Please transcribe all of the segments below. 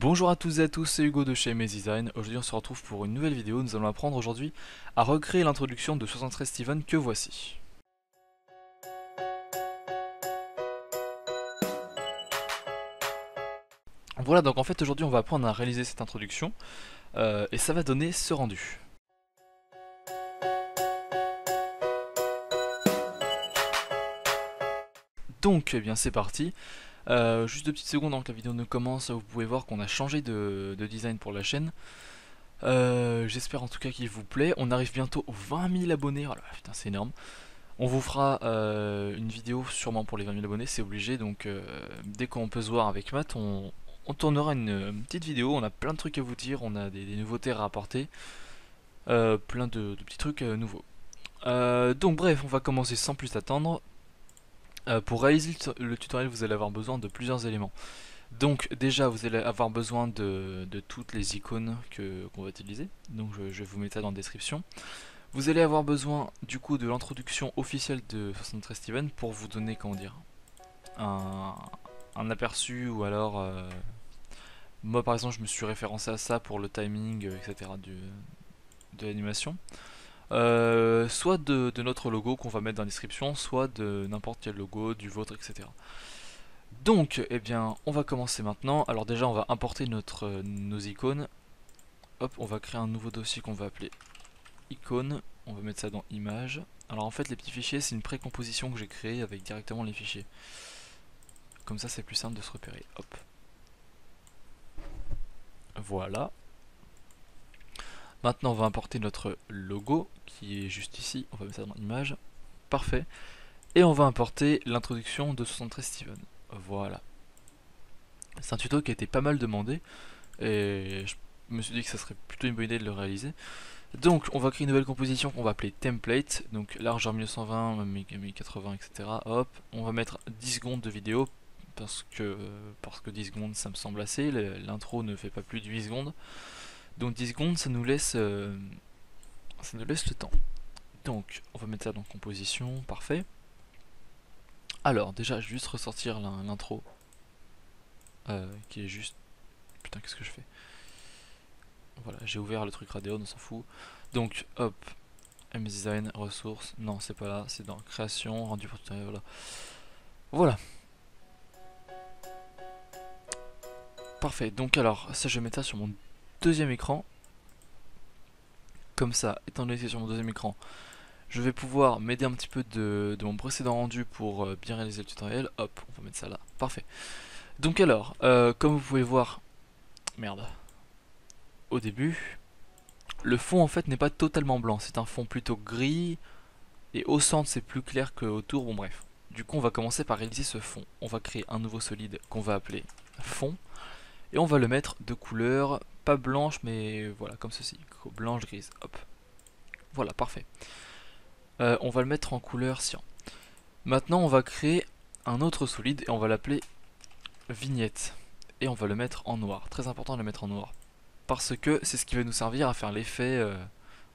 Bonjour à toutes et à tous, c'est Hugo de chez Mes Design. Aujourd'hui on se retrouve pour une nouvelle vidéo. Nous allons apprendre aujourd'hui à recréer l'introduction de 73 Steven que voici. Voilà, donc en fait aujourd'hui on va apprendre à réaliser cette introduction et ça va donner ce rendu. Donc eh bien c'est parti. Juste 2 petites secondes avant que la vidéo ne commence, vous pouvez voir qu'on a changé de design pour la chaîne. J'espère en tout cas qu'il vous plaît. On arrive bientôt aux 20 000 abonnés. Oh là, putain, c'est énorme. On vous fera une vidéo sûrement pour les 20 000 abonnés, c'est obligé. Donc dès qu'on peut se voir avec Matt, on tournera une petite vidéo. On a plein de trucs à vous dire, on a des nouveautés à apporter, plein de petits trucs nouveaux. Donc bref, on va commencer sans plus attendre. Pour réaliser le tutoriel, vous allez avoir besoin de plusieurs éléments. Donc déjà vous allez avoir besoin de toutes les icônes qu'on va utiliser. Donc je vais vous mettre ça dans la description. Vous allez avoir besoin du coup de l'introduction officielle de 73 Steven pour vous donner, comment dire, un, un aperçu, ou alors moi par exemple je me suis référencé à ça pour le timing, etc. de l'animation. Soit de notre logo qu'on va mettre dans la description, soit de n'importe quel logo, du vôtre, etc. Donc, eh bien, on va commencer maintenant. Alors déjà, on va importer nos icônes. Hop, on va créer un nouveau dossier qu'on va appeler icônes. On va mettre ça dans images. Alors en fait, les petits fichiers, c'est une précomposition que j'ai créée avec directement les fichiers. Comme ça, c'est plus simple de se repérer. Hop. Voilà. Maintenant, on va importer notre logo qui est juste ici. On va mettre ça dans images. Parfait. Et on va importer l'introduction de 73 Steven. Voilà. C'est un tuto qui a été pas mal demandé. Et je me suis dit que ça serait plutôt une bonne idée de le réaliser. Donc on va créer une nouvelle composition qu'on va appeler template, donc largeur 1920, 1080, etc. Hop, on va mettre 10 secondes de vidéo parce que 10 secondes ça me semble assez, l'intro ne fait pas plus de 8 secondes. Donc 10 secondes ça nous laisse le temps. Donc on va mettre ça dans composition, parfait. Alors déjà je vais juste ressortir l'intro qui est juste... Putain, qu'est-ce que je fais? Voilà, j'ai ouvert le truc Radeon, on s'en fout. Donc hop, MDesign, ressources, non c'est pas là, c'est dans création, rendu pour tutoriel, voilà. Voilà. Parfait, donc alors, ça je vais mettre ça sur mon deuxième écran. Comme ça, étant donné que c'est sur mon deuxième écran, je vais pouvoir m'aider un petit peu de mon précédent rendu pour bien réaliser le tutoriel. Hop, on va mettre ça là, parfait. Donc alors, comme vous pouvez voir, merde, au début, le fond en fait n'est pas totalement blanc, c'est un fond plutôt gris, et au centre c'est plus clair qu'autour, bon bref. Du coup on va commencer par réaliser ce fond. On va créer un nouveau solide qu'on va appeler fond, et on va le mettre de couleur, pas blanche mais voilà comme ceci, blanche grise, hop. Voilà, parfait. On va le mettre en couleur cyan. Maintenant on va créer un autre solide et on va l'appeler vignette. Et on va le mettre en noir, très important de le mettre en noir. Parce que c'est ce qui va nous servir à faire l'effet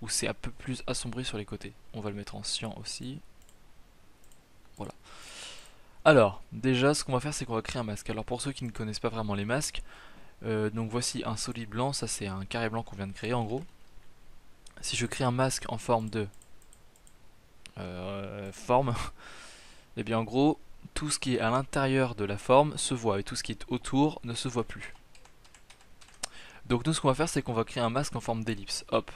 où c'est un peu plus assombri sur les côtés. On va le mettre en cyan aussi. Voilà. Alors, déjà, ce qu'on va faire, c'est qu'on va créer un masque. Alors, pour ceux qui ne connaissent pas vraiment les masques, donc voici un solide blanc. Ça, c'est un carré blanc qu'on vient de créer, en gros. Si je crée un masque en forme de forme, et bien en gros, tout ce qui est à l'intérieur de la forme se voit et tout ce qui est autour ne se voit plus. Donc nous, ce qu'on va faire, c'est qu'on va créer un masque en forme d'ellipse. Hop,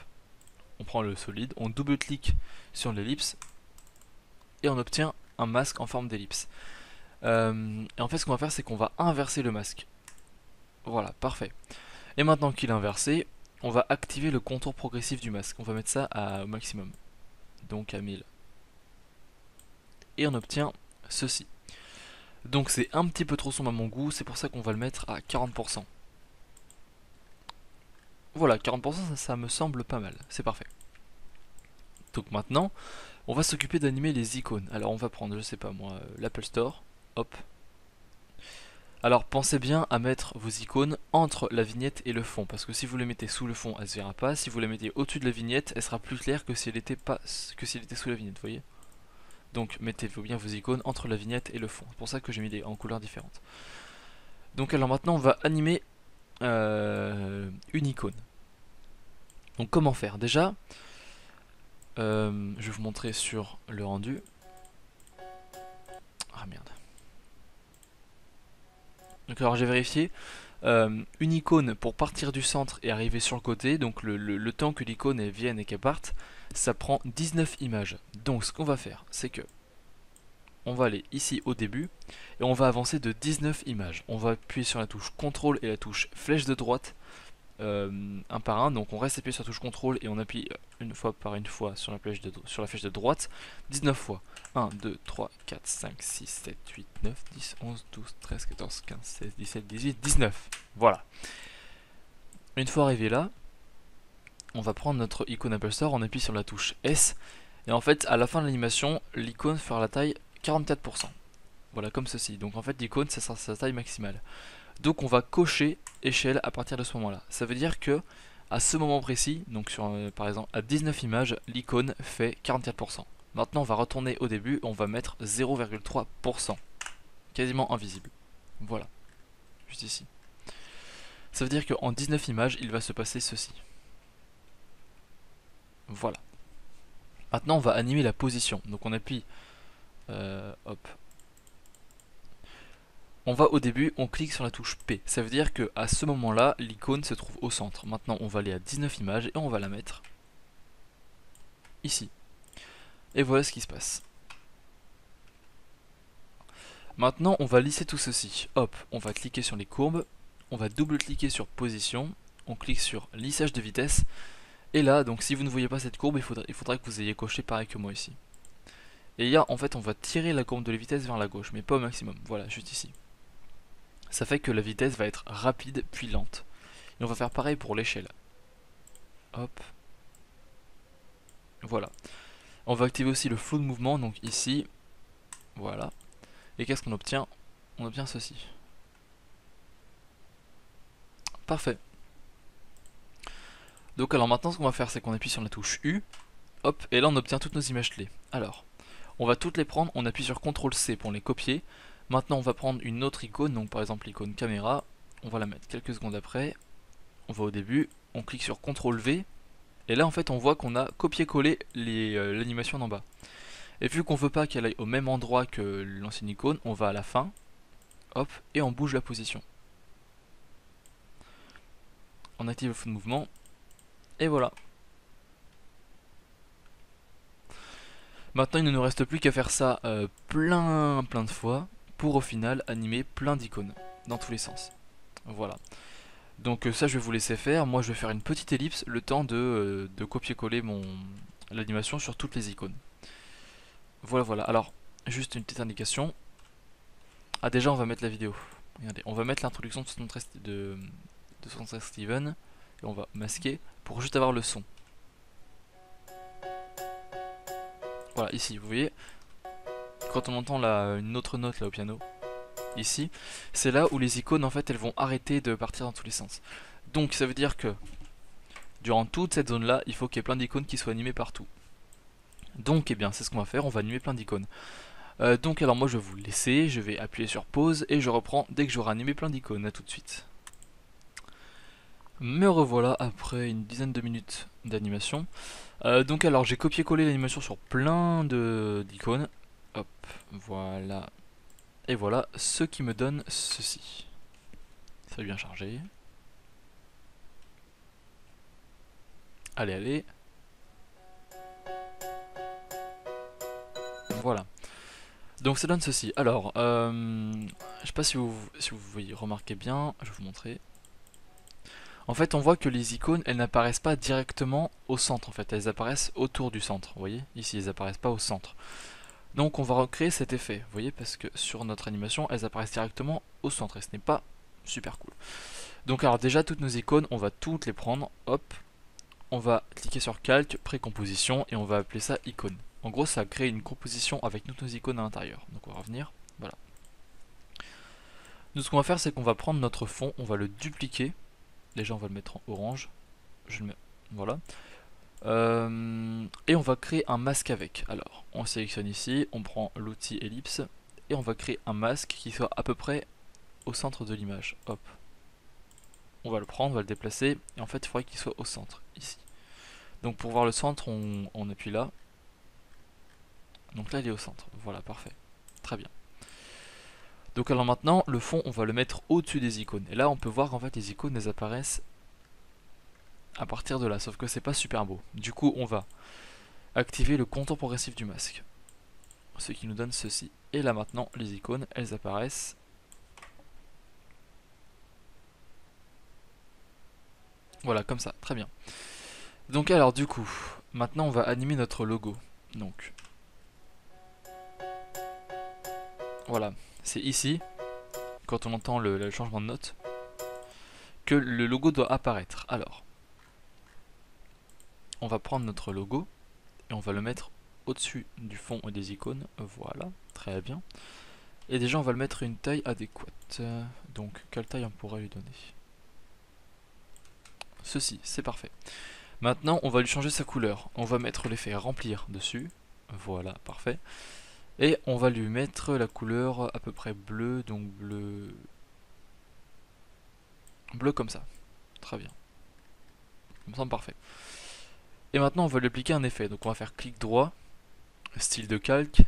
on prend le solide, on double-clique sur l'ellipse et on obtient un masque en forme d'ellipse. Et en fait, ce qu'on va faire, c'est qu'on va inverser le masque. Voilà, parfait. Et maintenant qu'il est inversé, on va activer le contour progressif du masque. On va mettre ça au maximum, donc à 1000. Et on obtient ceci. Donc c'est un petit peu trop sombre à mon goût, c'est pour ça qu'on va le mettre à 40%. Voilà, 40% ça me semble pas mal, c'est parfait. Donc maintenant, on va s'occuper d'animer les icônes. Alors on va prendre, je sais pas moi, l'Apple Store, hop. Alors pensez bien à mettre vos icônes entre la vignette et le fond, parce que si vous les mettez sous le fond, elle se verra pas. Si vous les mettez au-dessus de la vignette, elle sera plus claire que si elle était sous la vignette, vous voyez. Donc mettez-vous bien vos icônes entre la vignette et le fond. C'est pour ça que j'ai mis en couleurs différentes. Donc alors maintenant on va animer une icône. Donc comment faire? Déjà, je vais vous montrer sur le rendu. Ah merde. Donc alors j'ai vérifié. Une icône pour partir du centre et arriver sur le côté, donc le temps que l'icône vienne et qu'elle parte, ça prend 19 images. Donc ce qu'on va faire, c'est que on va aller ici au début et on va avancer de 19 images. On va appuyer sur la touche CTRL et la touche flèche de droite un par un. Donc on reste appuyé sur la touche CTRL et on appuie une fois par une fois sur la flèche de droite 19 fois. 1, 2, 3, 4, 5, 6, 7, 8, 9, 10, 11, 12, 13, 14, 15, 16, 17, 18, 19. Voilà. Une fois arrivé là, on va prendre notre icône Apple Store, on appuie sur la touche S. Et en fait, à la fin de l'animation, l'icône fera la taille 44%. Voilà, comme ceci. Donc en fait, l'icône, ça sera sa taille maximale. Donc on va cocher échelle à partir de ce moment-là. Ça veut dire que à ce moment précis, donc sur par exemple à 19 images, l'icône fait 44%. Maintenant on va retourner au début, on va mettre 0,3%. Quasiment invisible. Voilà. Juste ici. Ça veut dire qu'en 19 images, il va se passer ceci. Voilà. Maintenant on va animer la position. Donc on appuie hop. On va au début, on clique sur la touche P. Ça veut dire que à ce moment-là, l'icône se trouve au centre. Maintenant, on va aller à 19 images et on va la mettre ici. Et voilà ce qui se passe. Maintenant, on va lisser tout ceci. Hop, on va cliquer sur les courbes, on va double-cliquer sur position, on clique sur lissage de vitesse. Et là, donc si vous ne voyez pas cette courbe, il faudra que vous ayez coché pareil que moi ici. Et là, en fait, on va tirer la courbe de la vitesse vers la gauche, mais pas au maximum. Voilà, juste ici. Ça fait que la vitesse va être rapide puis lente. Et on va faire pareil pour l'échelle. Hop. Voilà. On va activer aussi le flou de mouvement, donc ici. Voilà. Et qu'est-ce qu'on obtient? On obtient ceci. Parfait. Donc alors maintenant ce qu'on va faire, c'est qu'on appuie sur la touche U. Hop, et là on obtient toutes nos images clés. Alors, on va toutes les prendre, on appuie sur CTRL C pour les copier. Maintenant on va prendre une autre icône, donc par exemple l'icône caméra. On va la mettre quelques secondes après. On va au début, on clique sur CTRL V. Et là en fait on voit qu'on a copié-collé l'animation d'en bas. Et vu qu'on veut pas qu'elle aille au même endroit que l'ancienne icône, on va à la fin. Hop, et on bouge la position. On active le flou de mouvement. Et voilà. Maintenant il ne nous reste plus qu'à faire ça plein de fois pour au final animer plein d'icônes dans tous les sens. Voilà. Donc ça je vais vous laisser faire, moi je vais faire une petite ellipse le temps de copier-coller l'animation sur toutes les icônes. Voilà voilà, alors juste une petite indication. Ah déjà on va mettre la vidéo. Regardez, on va mettre l'introduction de 73 Steven et on va masquer pour juste avoir le son. Voilà, ici, vous voyez, quand on entend une autre note là au piano, ici, c'est là où les icônes en fait elles vont arrêter de partir dans tous les sens. Donc ça veut dire que durant toute cette zone là, il faut qu'il y ait plein d'icônes qui soient animées partout. Donc eh bien c'est ce qu'on va faire, on va animer plein d'icônes. Donc alors moi je vais vous laisser, je vais appuyer sur pause et je reprends dès que j'aurai animé plein d'icônes, à tout de suite. Me revoilà après une dizaine de minutes d'animation. Donc alors j'ai copié-collé l'animation sur plein d'icônes. Hop, voilà. Et voilà ce qui me donne ceci. Ça a bien chargé. Allez, allez. Voilà. Donc ça donne ceci. Alors, je sais pas si vous voyez, remarquez bien, je vais vous montrer. En fait, on voit que les icônes, elles n'apparaissent pas directement au centre. En fait, elles apparaissent autour du centre. Vous voyez, ici, elles n'apparaissent pas au centre. Donc, on va recréer cet effet. Vous voyez, parce que sur notre animation, elles apparaissent directement au centre. Et ce n'est pas super cool. Donc, alors déjà, toutes nos icônes, on va toutes les prendre. Hop, on va cliquer sur calque, précomposition, et on va appeler ça icône. En gros, ça crée une composition avec toutes nos icônes à l'intérieur. Donc, on va revenir. Voilà. Nous, ce qu'on va faire, c'est qu'on va prendre notre fond, on va le dupliquer. Déjà on va le mettre en orange. Je le mets. Voilà. Et on va créer un masque avec. Alors, on sélectionne ici, on prend l'outil ellipse et on va créer un masque qui soit à peu près au centre de l'image. Hop. on va le prendre, on va le déplacer, et en fait il faudrait qu'il soit au centre, ici. Donc pour voir le centre, on appuie là. Donc là il est au centre, voilà, parfait, très bien. Donc alors maintenant, le fond, on va le mettre au-dessus des icônes. Et là on peut voir qu'en fait les icônes, elles apparaissent à partir de là, sauf que c'est pas super beau. Du coup on va activer le contour progressif du masque, ce qui nous donne ceci. Et là maintenant, les icônes, elles apparaissent voilà, comme ça, très bien. Donc alors du coup, maintenant on va animer notre logo. Donc voilà, c'est ici, quand on entend le changement de note, que le logo doit apparaître. Alors, on va prendre notre logo et on va le mettre au-dessus du fond et des icônes. Voilà, très bien. Et déjà on va le mettre à une taille adéquate. Donc quelle taille on pourrait lui donner? Ceci, c'est parfait. Maintenant on va lui changer sa couleur. On va mettre l'effet remplir dessus. Voilà, parfait. Et on va lui mettre la couleur à peu près bleue, donc bleu... bleu comme ça. Très bien. Ça me semble parfait. Et maintenant on va lui appliquer un effet. Donc on va faire clic droit, style de calque,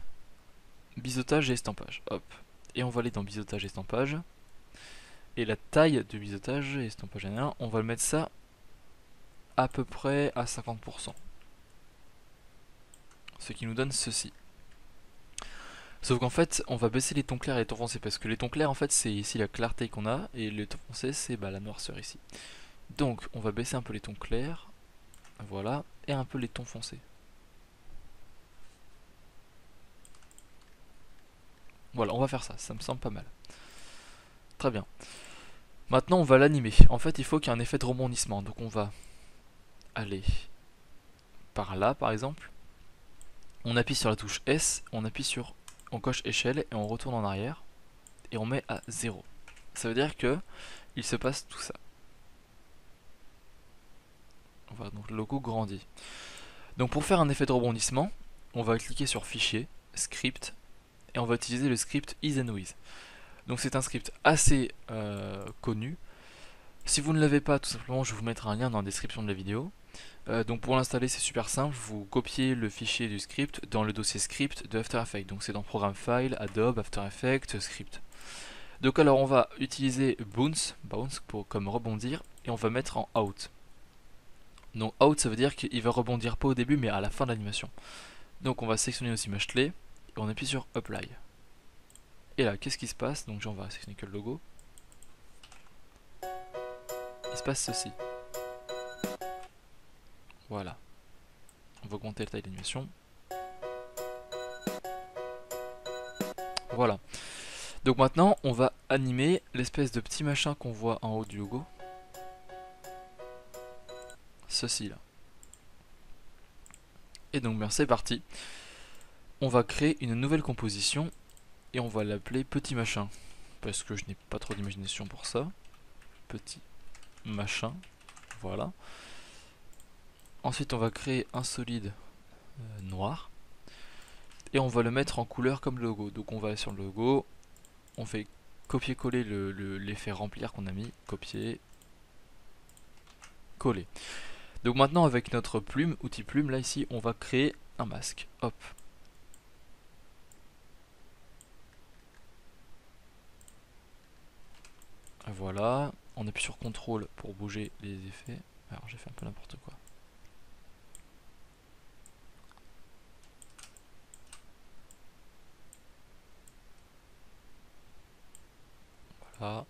biseautage et estampage. Hop. Et on va aller dans biseautage et estampage. Et la taille de biseautage et estampage N1, on va le mettre ça à peu près à 50%. Ce qui nous donne ceci. Sauf qu'en fait, on va baisser les tons clairs et les tons foncés, parce que les tons clairs, en fait, c'est ici la clarté qu'on a, et les tons foncés, c'est la noirceur ici. Donc, on va baisser un peu les tons clairs, voilà, et un peu les tons foncés. Voilà, on va faire ça, ça me semble pas mal. Très bien. Maintenant, on va l'animer. En fait, il faut qu'il y ait un effet de rebondissement, donc on va aller par là, par exemple. On appuie sur la touche S, on coche échelle, et on retourne en arrière, et on met à 0. Ça veut dire que il se passe tout ça. Voilà, donc le logo grandit. Donc pour faire un effet de rebondissement, on va cliquer sur Fichier, Script, et on va utiliser le script Ease and With. Donc c'est un script assez connu. Si vous ne l'avez pas, tout simplement, je vais vous mettre un lien dans la description de la vidéo. Donc pour l'installer, c'est super simple. Vous copiez le fichier du script dans le dossier script de After Effects. Donc c'est dans Programme File, Adobe, After Effects, Script. Donc alors on va utiliser bounce comme rebondir, et on va mettre en out. Donc out, ça veut dire qu'il va rebondir pas au début mais à la fin de l'animation. Donc on va sélectionner nos images clés et on appuie sur apply. Et là, qu'est-ce qui se passe? Donc on va sélectionner que le logo. Il se passe ceci. Voilà. On va augmenter la taille de l'animation. Voilà. Donc maintenant, on va animer l'espèce de petit machin qu'on voit en haut du logo. Ceci là. Et donc, c'est parti. On va créer une nouvelle composition et on va l'appeler petit machin. Parce que je n'ai pas trop d'imagination pour ça. Petit machin. Voilà. Ensuite, on va créer un solide noir. Et on va le mettre en couleur comme le logo. Donc, on va sur le logo. On fait copier-coller l'effet remplir qu'on a mis. Copier. Coller. Donc maintenant avec notre plume, outil plume, là ici, on va créer un masque. Hop. Voilà. On appuie sur CTRL pour bouger les effets. Alors j'ai fait un peu n'importe quoi. Voilà.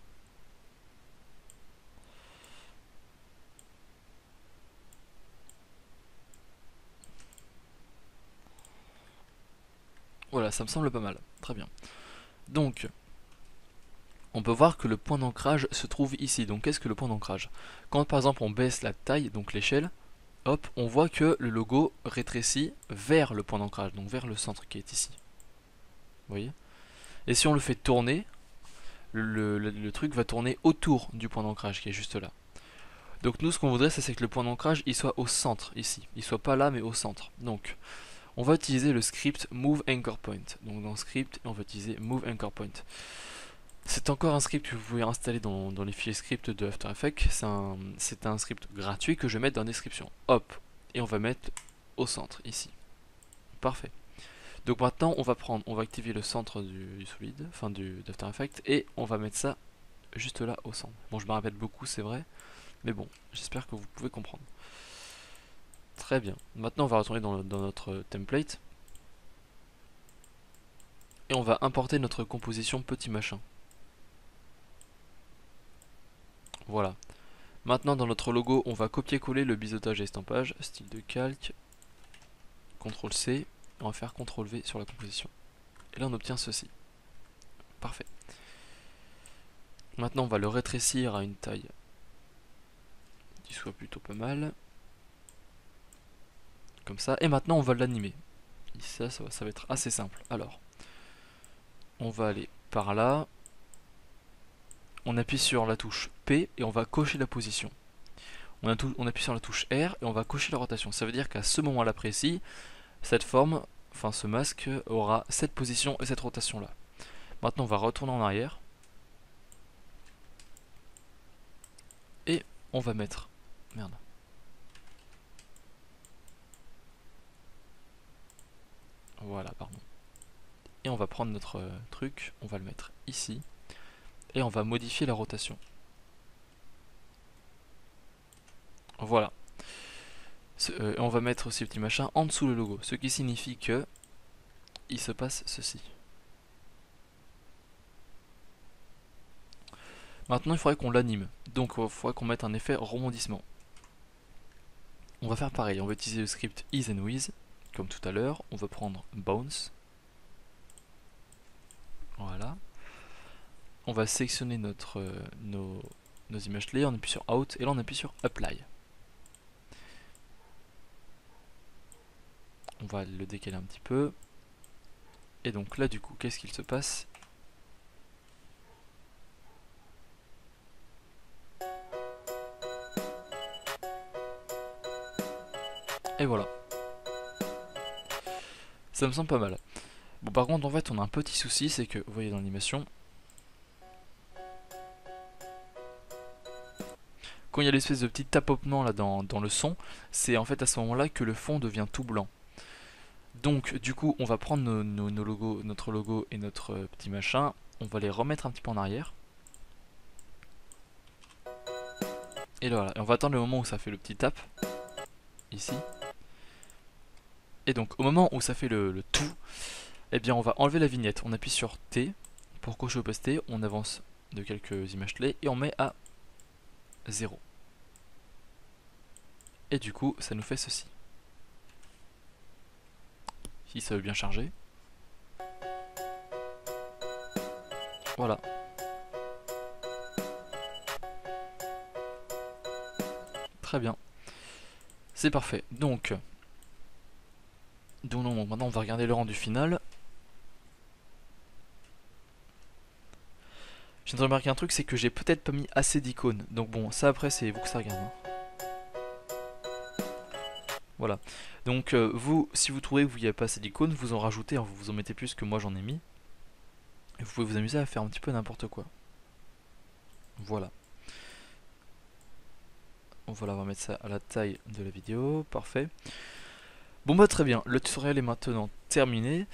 Voilà, ça me semble pas mal. Très bien. Donc, on peut voir que le point d'ancrage se trouve ici. Donc, qu'est-ce que le point d'ancrage? Quand par exemple on baisse la taille, donc l'échelle, hop, on voit que le logo rétrécit vers le point d'ancrage, donc vers le centre qui est ici. Vous voyez? Et si on le fait tourner, le truc va tourner autour du point d'ancrage qui est juste là. Donc nous, ce qu'on voudrait, c'est que le point d'ancrage il soit au centre ici. Il soit pas là, mais au centre. Donc, on va utiliser le script Move Anchor Point. Donc dans Script, on va utiliser Move Anchor Point. C'est encore un script que vous pouvez installer dans les fichiers script de After Effects. C'est un script gratuit que je vais mettre dans la description. Hop, et on va mettre au centre, ici. Parfait. Donc maintenant, on va activer le centre du solide, enfin d'After Effects, et on va mettre ça juste là au centre. Bon, je me répète beaucoup, c'est vrai, mais bon, j'espère que vous pouvez comprendre. Très bien. Maintenant, on va retourner dans notre template, et on va importer notre composition petit machin. Voilà. Maintenant, dans notre logo, on va copier-coller le biseautage et estampage, style de calque, CTRL-C, et on va faire CTRL-V sur la composition. Et là, on obtient ceci. Parfait. Maintenant, on va le rétrécir à une taille qui soit plutôt pas mal. Comme ça. Et maintenant, on va l'animer. Ça va être assez simple. Alors, on va aller par là. On appuie sur la touche P et on va cocher la position. On appuie sur la touche R et on va cocher la rotation. Ça veut dire qu'à ce moment-là précis, cette forme, enfin ce masque, aura cette position et cette rotation-là. Maintenant, on va retourner en arrière. Et on va mettre... Merde. Voilà, pardon. Et on va prendre notre truc, on va le mettre ici. Et on va modifier la rotation. Voilà. On va mettre aussi le petit machin en dessous le logo. Ce qui signifie que il se passe ceci. Maintenant, il faudrait qu'on l'anime. Donc, il faudrait qu'on mette un effet rebondissement. On va faire pareil. On va utiliser le script Ease and With, comme tout à l'heure. On va prendre Bounce. Voilà. On va sélectionner nos images clés. On appuie sur Out et là on appuie sur Apply. On va le décaler un petit peu. Et donc là, du coup, qu'est-ce qu'il se passe ? Et voilà. Ça me semble pas mal. Bon, par contre, en fait, on a un petit souci, c'est que, vous voyez dans l'animation, quand il y a l'espèce de petit tapotement là dans le son, c'est en fait à ce moment-là que le fond devient tout blanc. Donc, du coup, on va prendre nos logos, notre logo et notre petit machin, on va les remettre un petit peu en arrière. Et là, voilà, et on va attendre le moment où ça fait le petit tap, ici. Et donc, au moment où ça fait le tout, eh bien, on va enlever la vignette. On appuie sur T pour cocher opacité, on avance de quelques images clés et on met à 0. Et du coup, ça nous fait ceci. Si ça veut bien charger. Voilà. Très bien. C'est parfait. Donc maintenant on va regarder le rendu final. Je viens de remarquer un truc, c'est que j'ai peut-être pas mis assez d'icônes. Donc bon, ça après c'est vous que ça regarde. Hein. Voilà. Donc vous, si vous trouvez que vous n'y avez pas assez d'icônes, vous en rajoutez, hein, vous en mettez plus que moi j'en ai mis. Et vous pouvez vous amuser à faire un petit peu n'importe quoi. Voilà. Voilà, on va mettre ça à la taille de la vidéo, parfait. Bon bah très bien, le tutoriel est maintenant terminé.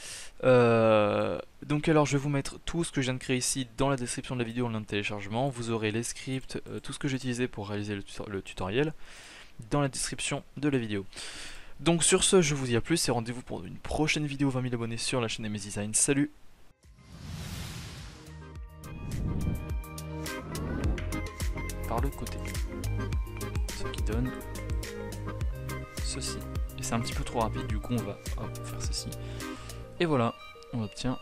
Donc alors je vais vous mettre tout ce que je viens de créer ici dans la description de la vidéo en lien de téléchargement. Vous aurez les scripts, tout ce que j'ai utilisé pour réaliser le tutoriel dans la description de la vidéo. Donc sur ce, je vous dis à plus et rendez-vous pour une prochaine vidéo 20 000 abonnés sur la chaîne MS Design. Salut! Par le côté. Ce qui donne ceci. Et c'est un petit peu trop rapide, du coup on va faire ceci. Et voilà, on obtient